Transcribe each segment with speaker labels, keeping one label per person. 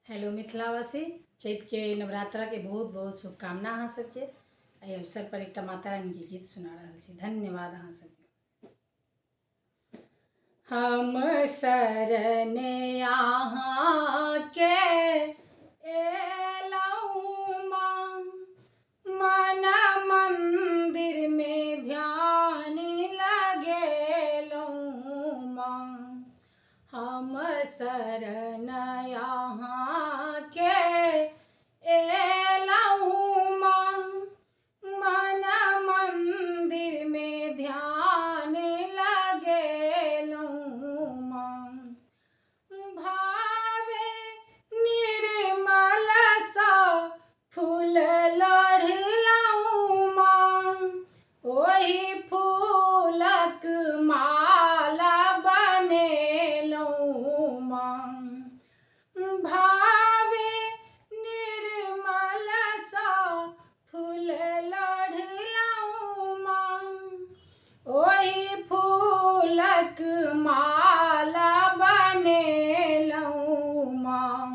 Speaker 1: Hello मिथिलावासी, चैत के नवरात्रा के बहुत बहुत शुभकामना अहाँ सबके। एहि अवसर पर एक माता रानी के गीत सुना रहल छी। धन्यवाद अहाँ सबके। हम शरण अहाँ के एलहुँ माँ, मन मंदिर में ध्यान लगेलहुँ माँ। हम शरण अहाँ के एलहुँ माँ, मन मंदिर में ध्यान लगेलहुँ माँ। भावे निर्मल सा फूल लोढ़लहुँ माँ, ओहि फूलक माला बनेलहुँ माँ। भावे निर्मल सा फूल लोढ़लहुँ माँ, ओहि फूलक माला बनेलहुँ माँ।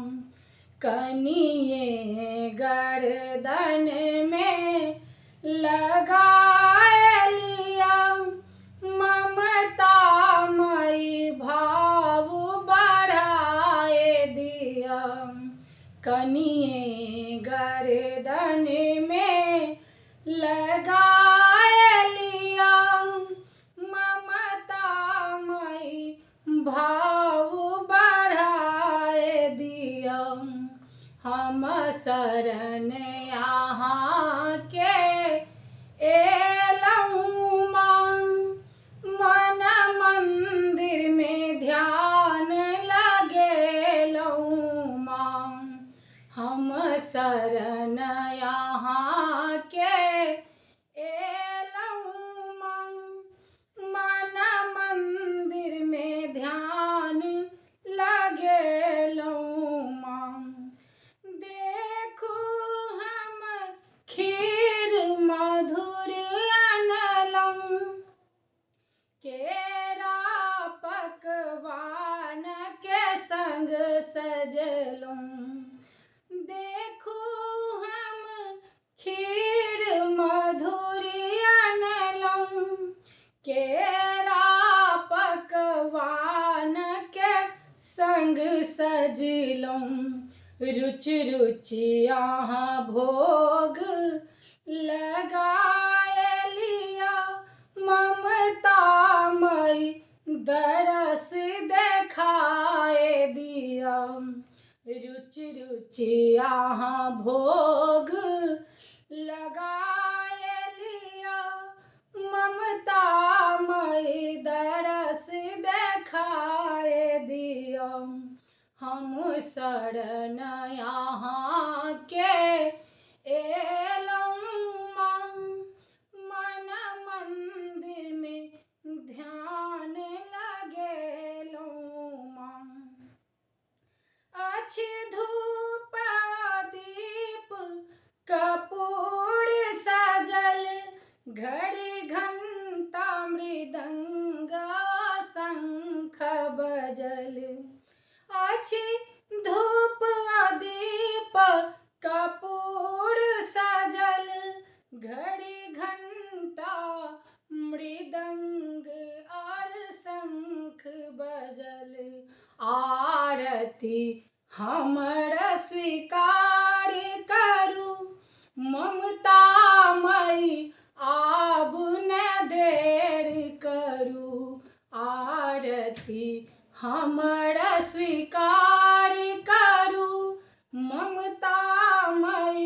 Speaker 1: कनिये गर्दन में लगालिया, ममता मई भाव बढ़ाए दिया। कनिये गर्दन में लगालिया, ममता मई भाव बढ़ाए दिया। हम शरण अहाँ के एलहुँ माँ, मन मंदिर में ध्यान लगेलहुँ माँ। हम शरण अहाँ के एलहुँ माँ, मन मंदिर में ध्यान लगेलहुँ माँ। देखू हम खीर मधुर अनलहुँ, केरा पकवान के संग सजलहुँ। देखू हम खीर मधुर अनलहुँ, केरा पकवान के संग सजलहुँ। रुचि रुचि अहाँ भोग लगालिया, ममता मई दरस देखाए दिया। रुचि रुचि अहाँ भोग लगालिया, ममता मई दरस देखाए दिया। हम शरण अहाँ के एलहुँ माँ, मन मंदिर में ध्यान लगेलहुँ माँ। अछि धूप दीप कपूर सजल, घड़ी घंटा मृदंग शंख बजल। अछि धूप दीप कपूर सजल, घड़ी घंटा मृदंग और शंख बजल। आरती हमर स्वीकार करू, ममता मई आब न देर करू। आरती हमर स्वीकार करू, ममता मई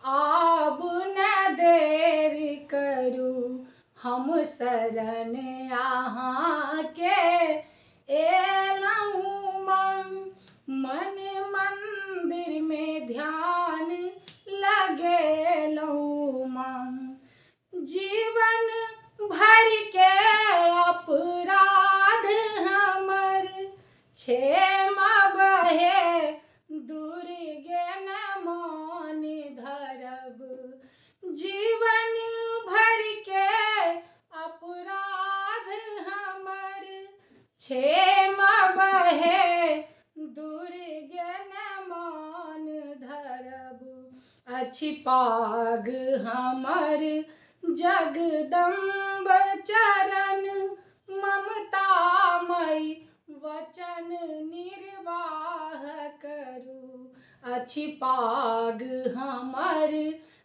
Speaker 1: आब न देर करू। हम शरण अहाँ के एलहुँ माँ, मन मंदिर में ध्यान लगेलहुँ माँ। जीवन भर के अपराध हमर क्षेम बहे, दुर्गे नमन धरब। जीवन भर के अपराध हमर क्षेम बहे, दुर्गे नमन अछि पाग हमर जगदम्ब चरण ममतामयी वचन निर्वाह करू। अछि पाग हमर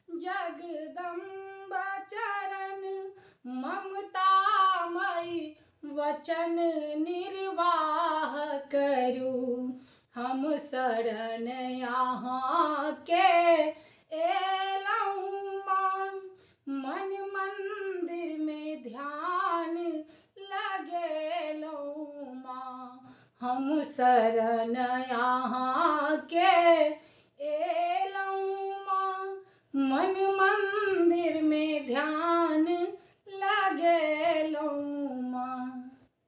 Speaker 1: जगदम्ब चरण ममतामयी वचन निर्वाह करू। हम शरण अहाँके एलहुँ माँ, मन मन्दिरमे ध्यान लगेलहुँ माँ। हम शरण अहाँके एलहुँ माँ, मन मन्दिरमे ध्यान